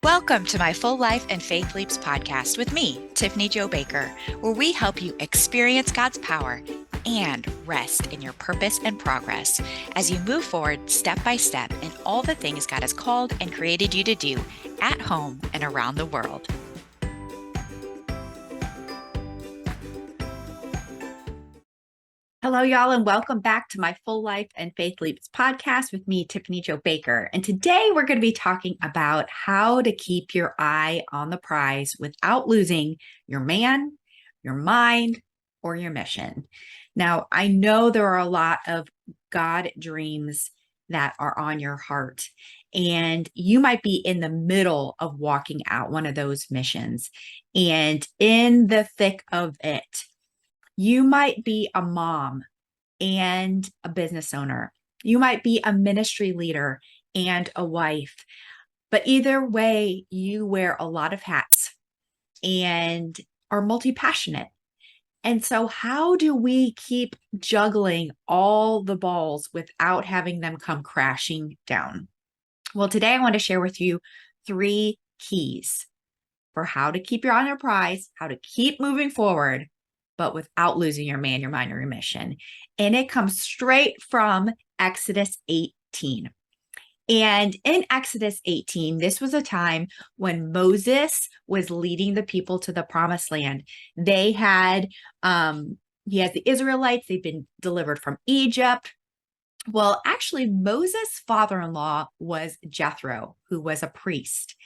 Welcome to my Full Life and Faith Leaps podcast with me, Tiffany Jo Baker, where we help you experience God's power and rest in your purpose and progress as you move forward step by step in all the things God has called and created you to do at home and around the world. Hello, y'all, and welcome back to my Full Life and Faith Leaps podcast with me, Tiffany Jo Baker. And today we're going to be talking about how to keep your eye on the prize without losing your man, your mind, or your mission. Now, I know there are a lot of God dreams that are on your heart, and you might be in the middle of walking out one of those missions. And in the thick of it, you might be a mom and a business owner. You might be a ministry leader and a wife. But either way, you wear a lot of hats and are multi-passionate. And so how do we keep juggling all the balls without having them come crashing down? Well, today I want to share with you 3 keys for how to keep your eye on your prize, how to keep moving forward, but without losing your man, your mind, or your mission. And it comes straight from Exodus 18. And in Exodus 18, this was a time when Moses was leading the people to the promised land. They had, he has the Israelites, they've been delivered from Egypt. Well, actually, Moses' father-in-law was Jethro, who was a priest.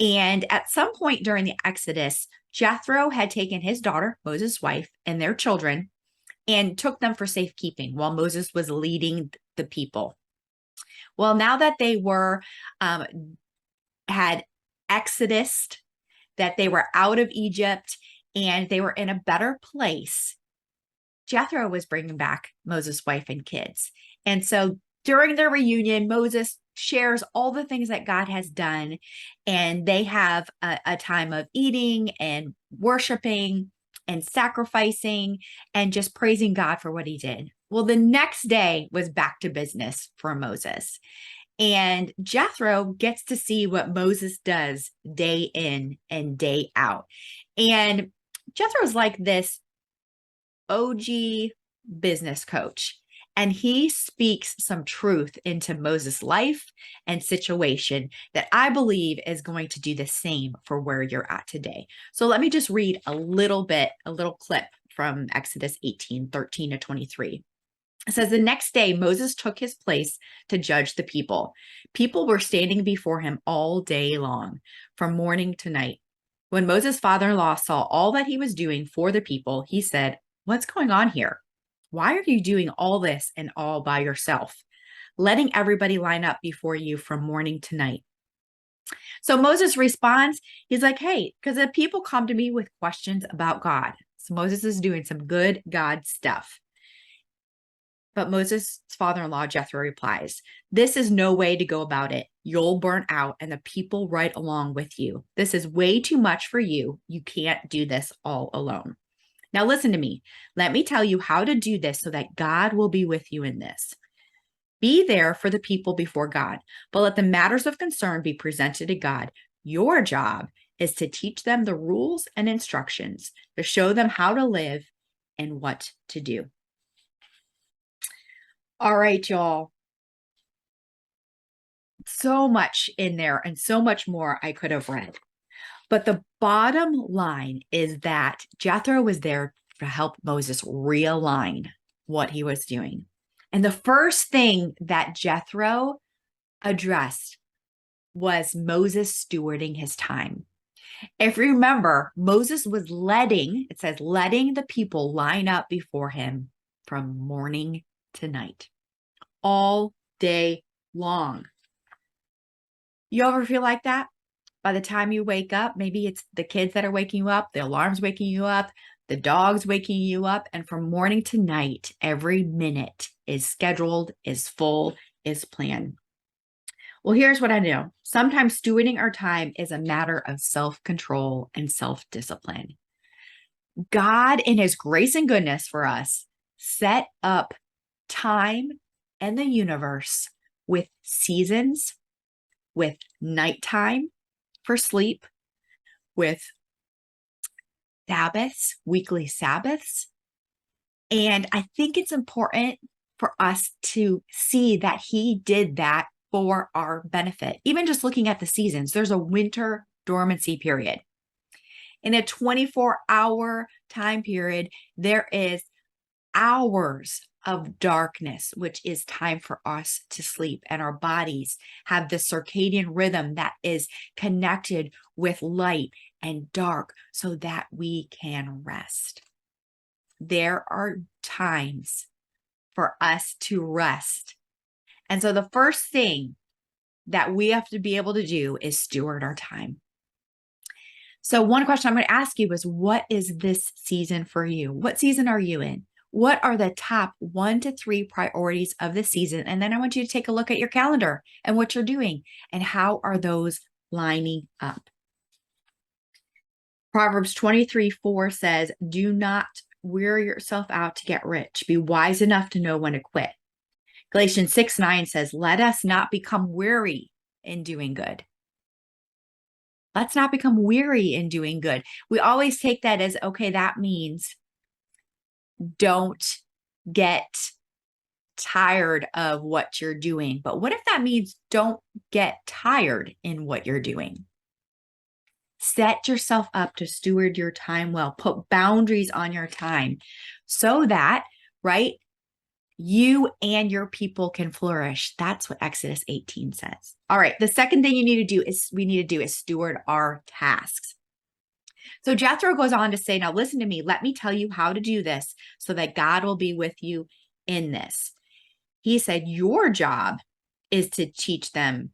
And at some point during the Exodus, Jethro had taken his daughter, Moses' wife, and their children and took them for safekeeping while Moses was leading the people. Well, now that they were, had exodus, that they were out of Egypt and they were in a better place, Jethro was bringing back Moses' wife and kids. And so during their reunion, Moses shares all the things that God has done, and they have a time of eating and worshiping and sacrificing and just praising God for what he did. Well, the next day was back to business for Moses. And Jethro gets to see what Moses does day in and day out. And Jethro's like this OG business coach. And he speaks some truth into Moses' life and situation that I believe is going to do the same for where you're at today. So let me just read a little clip from Exodus 18, 13 to 23. It says, the next day, Moses took his place to judge the people. People were standing before him all day long, from morning to night. When Moses' father-in-law saw all that he was doing for the people, he said, "What's going on here? Why are you doing all this and all by yourself, letting everybody line up before you from morning to night?" So Moses responds, he's like, hey, because the people come to me with questions about God. So Moses is doing some good God stuff. But Moses' father-in-law, Jethro, replies, "This is no way to go about it. You'll burn out and the people right along with you. This is way too much for you. You can't do this all alone. Now listen to me. Let me tell you how to do this so that God will be with you in this. Be there for the people before God, but let the matters of concern be presented to God. Your job is to teach them the rules and instructions, to show them how to live and what to do." All right, y'all. So much in there and so much more I could have read. But the bottom line is that Jethro was there to help Moses realign what he was doing. And the first thing that Jethro addressed was Moses stewarding his time. If you remember, Moses was letting the people line up before him from morning to night, all day long. You ever feel like that? By the time you wake up, maybe it's the kids that are waking you up, the alarm's waking you up, the dog's waking you up, and from morning to night, every minute is scheduled, is full, is planned. Well, here's what I know. Sometimes stewarding our time is a matter of self-control and self-discipline. God, in his grace and goodness for us, set up time and the universe with seasons, with nighttime, for sleep with Sabbaths, weekly Sabbaths. And I think it's important for us to see that he did that for our benefit. Even just looking at the seasons, there's a winter dormancy period. In a 24-hour time period, there is hours of darkness, which is time for us to sleep. And our bodies have the circadian rhythm that is connected with light and dark so that we can rest. There are times for us to rest. And so the first thing that we have to be able to do is steward our time. So one question I'm going to ask you is, what is this season for you? What season are you in? What are the top 1 to 3 priorities of the season? And then I want you to take a look at your calendar and what you're doing and how are those lining up. Proverbs 23:4 says, do not wear yourself out to get rich. Be wise enough to know when to quit. Galatians 6:9 says, let us not become weary in doing good. Let's not become weary in doing good. We always take that as, okay, that means don't get tired of what you're doing. But what if that means don't get tired in what you're doing? Set yourself up to steward your time well. Put boundaries on your time so that, right, you and your people can flourish. That's what Exodus 18 says. All right. The second thing we need to do is steward our tasks. So Jethro goes on to say, now listen to me. Let me tell you how to do this so that God will be with you in this. He said, your job is to teach them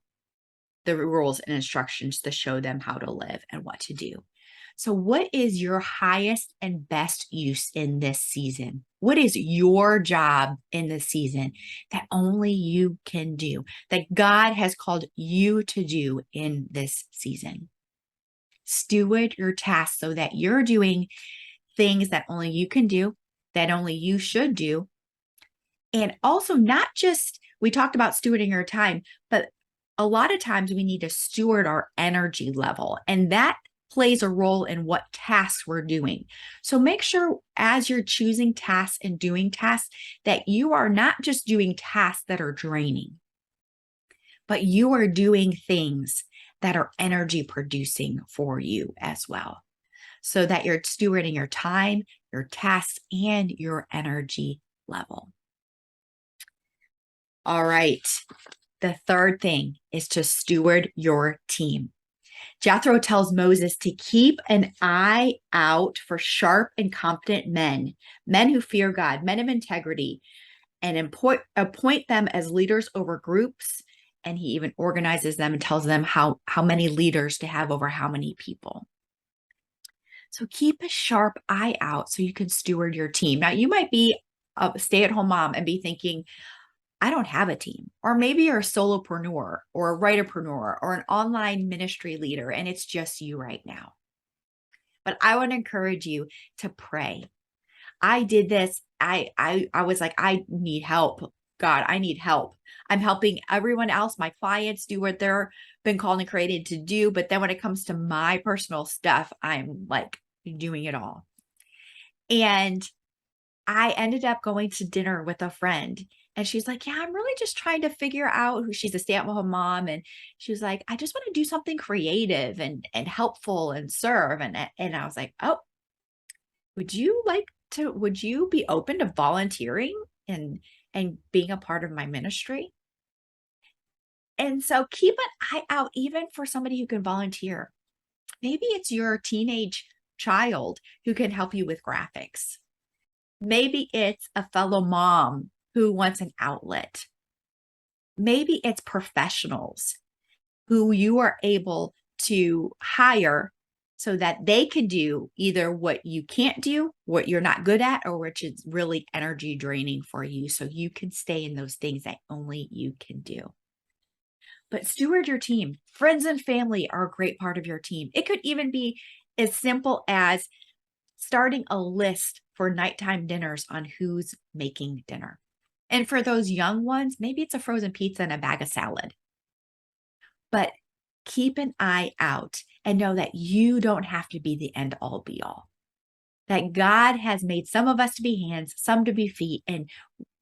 the rules and instructions to show them how to live and what to do. So what is your highest and best use in this season? What is your job in this season that only you can do, that God has called you to do in this season? Steward your tasks so that you're doing things that only you can do, that only you should do. And also not just, we talked about stewarding your time, but a lot of times we need to steward our energy level, and that plays a role in what tasks we're doing. So make sure as you're choosing tasks and doing tasks that you are not just doing tasks that are draining, but you are doing things that are energy producing for you as well, so that you're stewarding your time, your tasks, and your energy level. All right. The third thing is to steward your team. Jethro tells Moses to keep an eye out for sharp and competent men who fear God, men of integrity, and appoint them as leaders over groups. And he even organizes them and tells them how many leaders to have over how many people. So keep a sharp eye out so you can steward your team. Now, you might be a stay-at-home mom and be thinking, I don't have a team. Or maybe you're a solopreneur or a writerpreneur or an online ministry leader, and it's just you right now. But I want to encourage you to pray. I did this. I was like, I need help. God, I need help. I'm helping everyone else, my clients, do what they're been called and created to do. But then when it comes to my personal stuff, I'm like doing it all. And I ended up going to dinner with a friend. And she's like, yeah, I'm really just trying to figure out who, she's a stay-at-home mom. And she was like, I just want to do something creative and helpful and serve. And I was like, oh, would you be open to volunteering and being a part of my ministry? And so keep an eye out even for somebody who can volunteer. Maybe it's your teenage child who can help you with graphics. Maybe it's a fellow mom who wants an outlet. Maybe it's professionals who you are able to hire so that they can do either what you can't do, what you're not good at, or which is really energy draining for you, so you can stay in those things that only you can do. But steward your team. Friends and family are a great part of your team. It could even be as simple as starting a list for nighttime dinners on who's making dinner. And for those young ones, maybe it's a frozen pizza and a bag of salad. But keep an eye out and know that you don't have to be the end all be all. That God has made some of us to be hands, some to be feet, and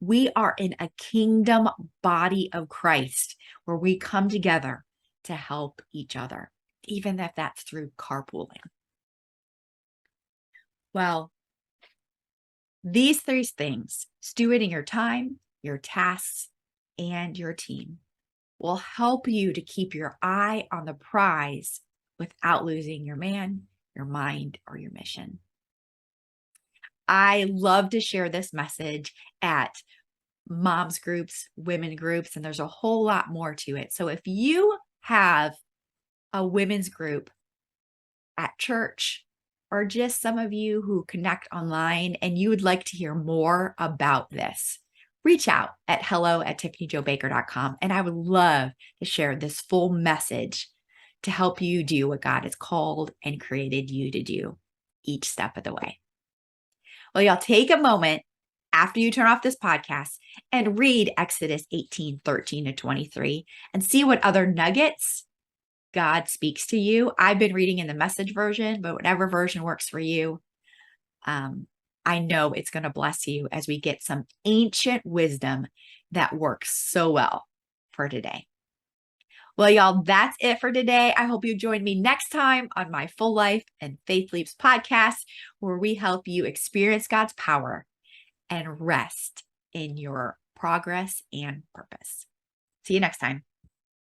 we are in a kingdom body of Christ where we come together to help each other, even if that's through carpooling. Well, these three things, stewarding your time, your tasks, and your team, will help you to keep your eye on the prize without losing your man, your mind, or your mission. I love to share this message at moms groups, women groups, and there's a whole lot more to it. So if you have a women's group at church, or just some of you who connect online and you would like to hear more about this, reach out at hello@tiffanyjobaker.com. And I would love to share this full message to help you do what God has called and created you to do each step of the way. Well, y'all take a moment after you turn off this podcast and read Exodus 18:13-23 and see what other nuggets God speaks to you. I've been reading in the Message version, but whatever version works for you, I know it's going to bless you as we get some ancient wisdom that works so well for today. Well, y'all, that's it for today. I hope you join me next time on my Full Life and Faith Leaps podcast, where we help you experience God's power and rest in your progress and purpose. See you next time.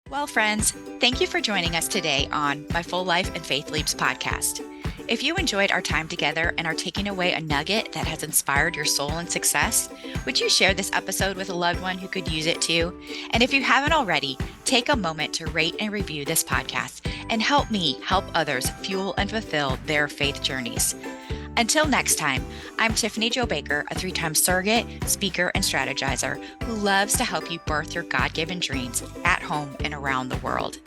Well, friends, thank you for joining us today on my Full Life and Faith Leaps podcast. If you enjoyed our time together and are taking away a nugget that has inspired your soul and success, would you share this episode with a loved one who could use it too? And if you haven't already, take a moment to rate and review this podcast and help me help others fuel and fulfill their faith journeys. Until next time, I'm Tiffany Jo Baker, a 3-time surrogate, speaker, and strategizer who loves to help you birth your God-given dreams at home and around the world.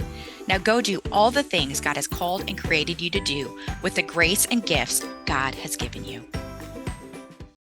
Now go do all the things God has called and created you to do with the grace and gifts God has given you.